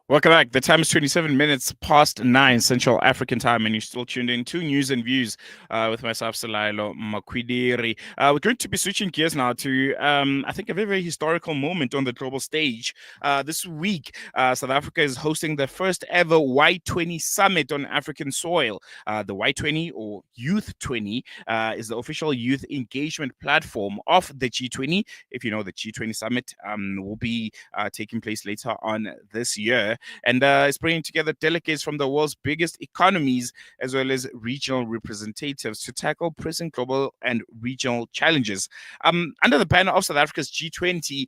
Welcome back. The time is 27 minutes past 9 Central African time, and you're still tuned in to News and Views with myself, Salailo Makwidiri. We're going to be switching gears now to, I think, a very, very historical moment on the global stage. This week, South Africa is hosting the first ever Y20 summit on African soil. The Y20, or Youth 20, is the official youth engagement platform of the G20. If you know, the G20 summit will be taking place later on this year, and is bringing together delegates from the world's biggest economies as well as regional representatives to tackle pressing global and regional challenges. Under the banner of South Africa's G20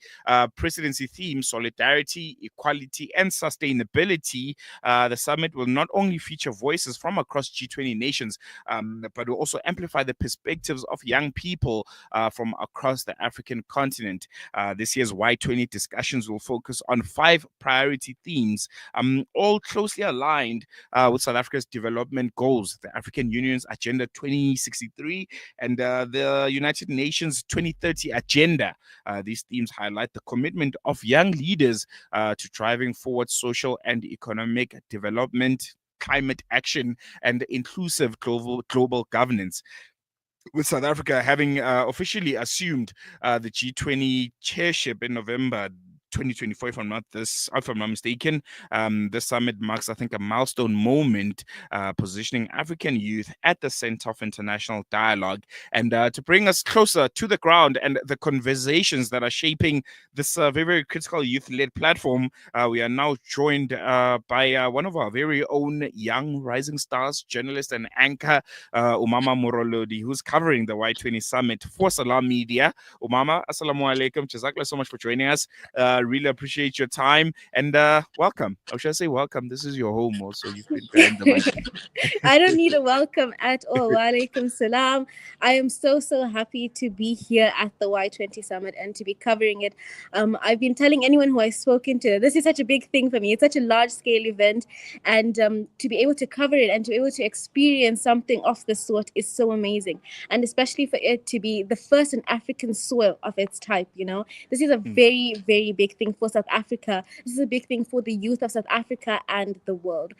presidency theme, solidarity, equality, and sustainability, the summit will not only feature voices from across G20 nations, but will also amplify the perspectives of young people from across the African continent. This year's Y20 discussions will focus on 5 priority themes, all closely aligned with South Africa's development goals: the African Union's Agenda 2063 and the United Nations 2030 Agenda. These themes highlight the commitment of young leaders to driving forward social and economic development, climate action, and inclusive global governance, with South Africa having officially assumed the G20 chairship in November 2024, if I'm not mistaken. This summit marks, I think, a milestone moment, positioning African youth at the center of international dialogue, and to bring us closer to the ground and the conversations that are shaping this very, very critical youth-led platform. We are now joined by one of our very own young rising stars, journalist and anchor, Umamah Moruledi, who's covering the Y20 summit for Salaamedia. Umamah, assalamu alaikum. Jazakallah so much for joining us. Really appreciate your time, and welcome. Or should I say welcome? This is your home also. You've been behind the mic. I don't need a welcome at all. Wa alaikum salam. I am so happy to be here at the Y20 Summit and to be covering it. I've been telling anyone who I've spoken to, this is such a big thing for me. It's such a large scale event, and to be able to cover it and to be able to experience something of this sort is so amazing. And especially for it to be the first on African soil of its type, this is a very, very big thing for South Africa. This is a big thing for the youth of South Africa and the world.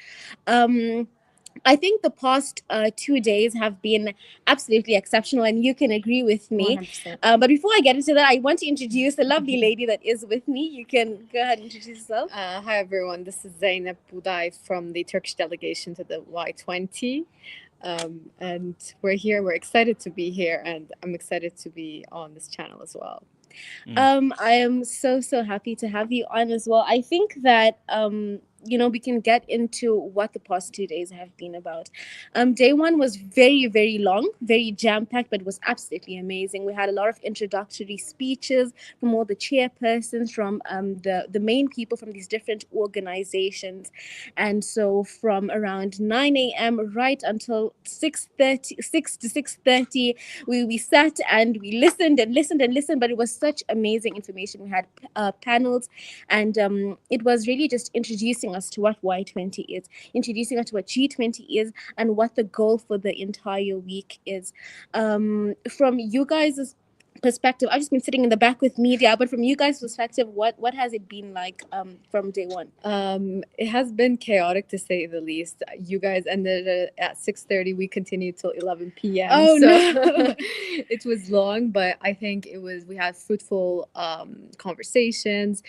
I think the past 2 days have been absolutely exceptional, and you can agree with me. 100%. But before I get into that, I want to introduce the lovely lady that is with me. You can go ahead and introduce yourself. Hi everyone, this is Zeynep Bugday from the Turkish delegation to the Y20. And we're here, we're excited to be here, and I'm excited to be on this channel as well. I am so happy to have you on as well. I think that we can get into what the past 2 days have been about. Day one was very, very long, very jam-packed, but was absolutely amazing. We had a lot of introductory speeches from all the chairpersons, from the main people from these different organizations. And so from around 9 a.m. right until 6 to 6:30, we sat and we listened, but it was such amazing information. We had panels, and it was really just introducing us to what Y20 is, introducing us to what G20 is, and what the goal for the entire week is. From you guys' perspective, I've just been sitting in the back with media, but from you guys' perspective, what has it been like from day one? It has been chaotic, to say the least. You guys ended at 6:30. We continued till 11 p.m. Oh, so no. it was long, but I think we had fruitful conversations.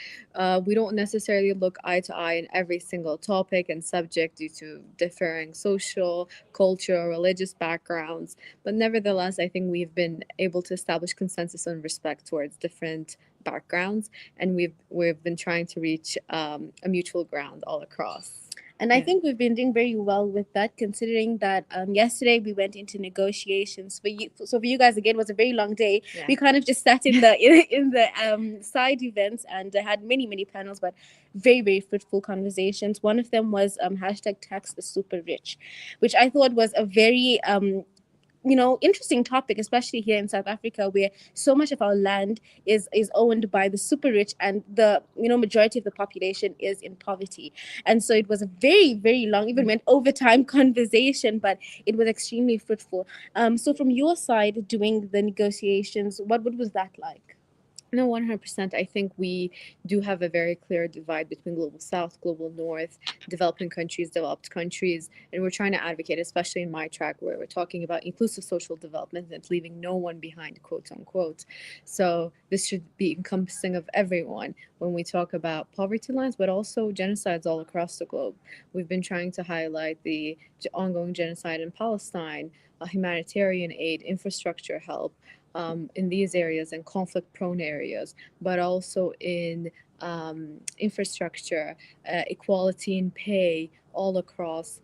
We don't necessarily look eye to eye in every single topic and subject due to differing social, cultural, religious backgrounds. But nevertheless, I think we've been able to establish consensus and respect towards different backgrounds, and we've been trying to reach a mutual ground all across. And I think we've been doing very well with that, considering that yesterday we went into negotiations. So for you guys, again, it was a very long day. Yeah. We kind of just sat in the in the side events and had many panels, but very, very fruitful conversations. One of them was hashtag tax the super rich, which I thought was a very interesting topic, especially here in South Africa, where so much of our land is owned by the super rich, and the majority of the population is in poverty. And so it was a very, very long, even went overtime conversation, but it was extremely fruitful. So from your side, doing the negotiations, what was that like? No, 100%. I think we do have a very clear divide between global south, global north, developing countries, developed countries. And we're trying to advocate, especially in my track, where we're talking about inclusive social development and leaving no one behind, quote unquote. So this should be encompassing of everyone when we talk about poverty lines, but also genocides all across the globe. We've been trying to highlight the ongoing genocide in Palestine, humanitarian aid, infrastructure help, in these areas and conflict prone areas, but also in infrastructure, equality in pay all across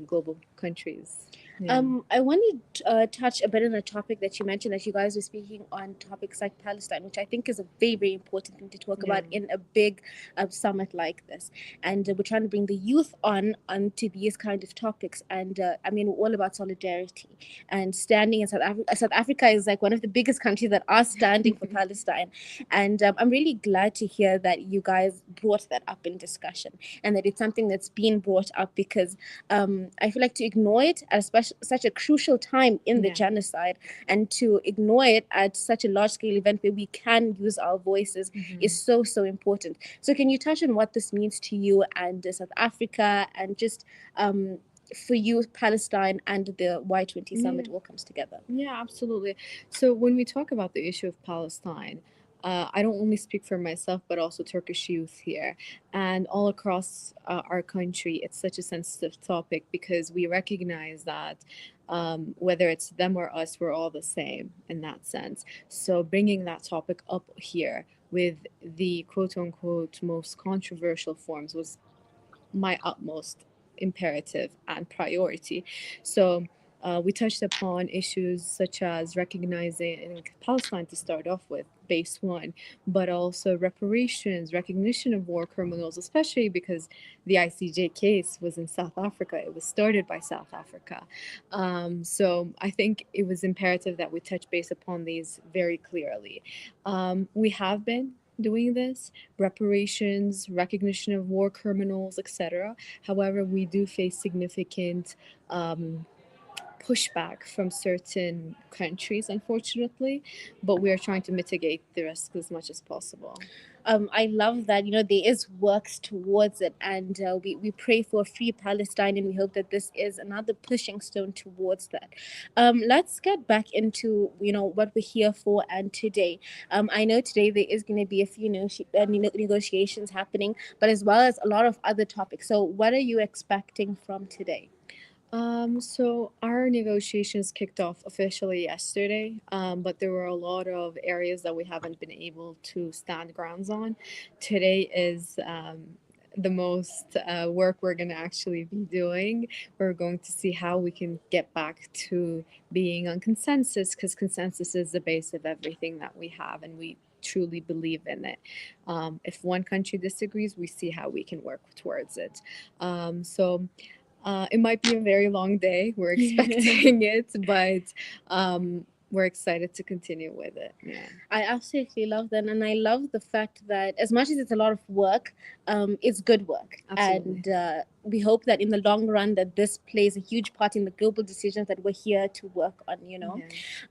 global countries. Yeah. I want to touch a bit on a topic that you mentioned, that you guys were speaking on topics like Palestine, which I think is a very, very important thing to talk about in a big summit like this. And we're trying to bring the youth onto these kind of topics. And I mean, we're all about solidarity and standing in South Africa. South Africa is like one of the biggest countries that are standing for Palestine. And I'm really glad to hear that you guys brought that up in discussion, and that it's something that's been brought up, because I feel like to ignore it at such a crucial time in the genocide, and to ignore it at such a large scale event where we can use our voices, is so, so important. So can you touch on what this means to you and South Africa, and just for you, Palestine and the Y20 summit all comes together? Yeah, absolutely. So when we talk about the issue of Palestine, I don't only speak for myself, but also Turkish youth here and all across our country. It's such a sensitive topic because we recognize that whether it's them or us, we're all the same in that sense. So bringing that topic up here with the quote unquote most controversial forms was my utmost imperative and priority. So we touched upon issues such as recognizing Palestine to start off with, base one, but also reparations, recognition of war criminals, especially because the ICJ case was in South Africa. It was started by South Africa. So I think it was imperative that we touch base upon these very clearly. We have been doing this, reparations, recognition of war criminals, etc. However, we do face significant pushback from certain countries, unfortunately, but we are trying to mitigate the risk as much as possible. I love that, you know, there is works towards it, and we pray for a free Palestine, and we hope that this is another pushing stone towards that. Let's get back into, you know, what we're here for. And today, I know today there is going to be a few negotiations happening, but as well as a lot of other topics. So what are you expecting from today? So our negotiations kicked off officially yesterday, but there were a lot of areas that we haven't been able to stand grounds on. Today is the most work we're going to actually be doing. We're going to see how we can get back to being on consensus, because consensus is the base of everything that we have, and we truly believe in it. If one country disagrees, we see how we can work towards it. So it might be a very long day. We're expecting it, but we're excited to continue with it. Yeah, I absolutely love that, and I love the fact that as much as it's a lot of work, it's good work. Absolutely. And we hope that in the long run that this plays a huge part in the global decisions that we're here to work on. You know,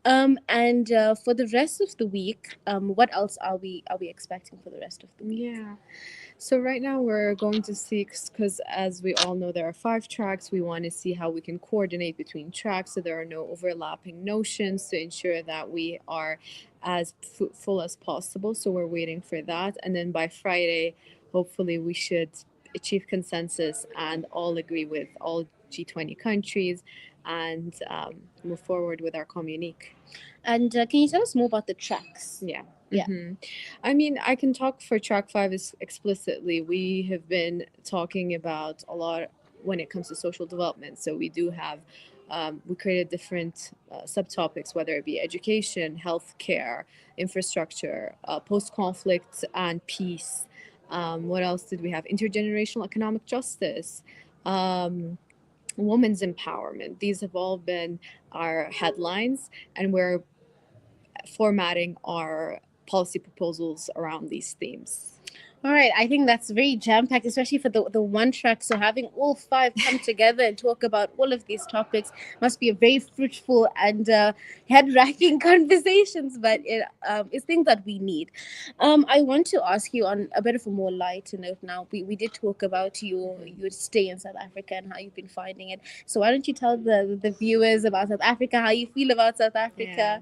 and for the rest of the week, what else are we expecting for the rest of the week? Yeah. So right now we're going to see, because as we all know, there are 5 tracks. We want to see how we can coordinate between tracks so there are no overlapping notions, to ensure that we are as fruitful as possible. So we're waiting for that. And then by Friday, hopefully we should achieve consensus and all agree with all G20 countries and move forward with our communique. And can you tell us more about the tracks? Yeah. Yeah. I mean, I can talk for track 5 explicitly. We have been talking about a lot when it comes to social development. So we do have, we created different subtopics, whether it be education, healthcare, infrastructure, post-conflict and peace. What else did we have? Intergenerational economic justice. Women's empowerment. These have all been our headlines, and we're formatting our policy proposals around these themes. All right, I think that's very jam-packed, especially for the one track. So having all five come together and talk about all of these topics must be a very fruitful and head-racking conversations. But it's things that we need. I want to ask you on a bit of a more lighter note. Now, we did talk about your stay in South Africa and how you've been finding it. So why don't you tell the viewers about South Africa, how you feel about South Africa? Yeah.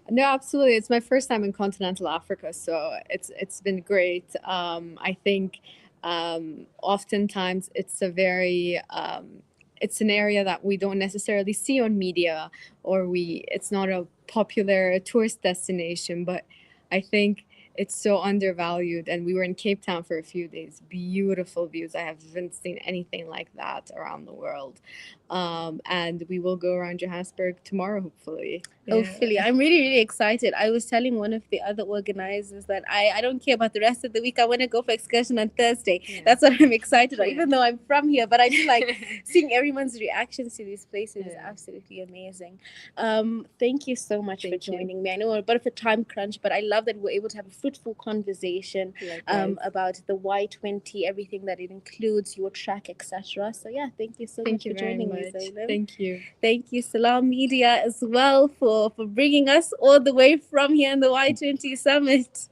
No, absolutely. It's my first time in continental Africa, so it's been great. I think oftentimes it's a very it's an area that we don't necessarily see on media, or it's not a popular tourist destination, but I think it's so undervalued. And we were in Cape Town for a few days. Beautiful views. I haven't seen anything like that around the world. And we will go around Johannesburg tomorrow, hopefully. Hopefully. I'm really, really excited. I was telling one of the other organizers that I don't care about the rest of the week. I want to go for excursion on Thursday. Yeah. That's what I'm excited about, Yeah. even though I'm from here. But I do like seeing everyone's reactions to these places. Is Yeah. absolutely amazing. Thank you so much for Thank you. joining me. I know we're a bit of a time crunch, but I love that we're able to have a fruitful conversation Likewise. about the Y20, everything that it includes, your track, etc. So yeah, thank you so Thank much you for very joining much. me, Zeynep. Thank you. Thank you, Salaamedia, as well for bringing us all the way from here in the Y20 Summit.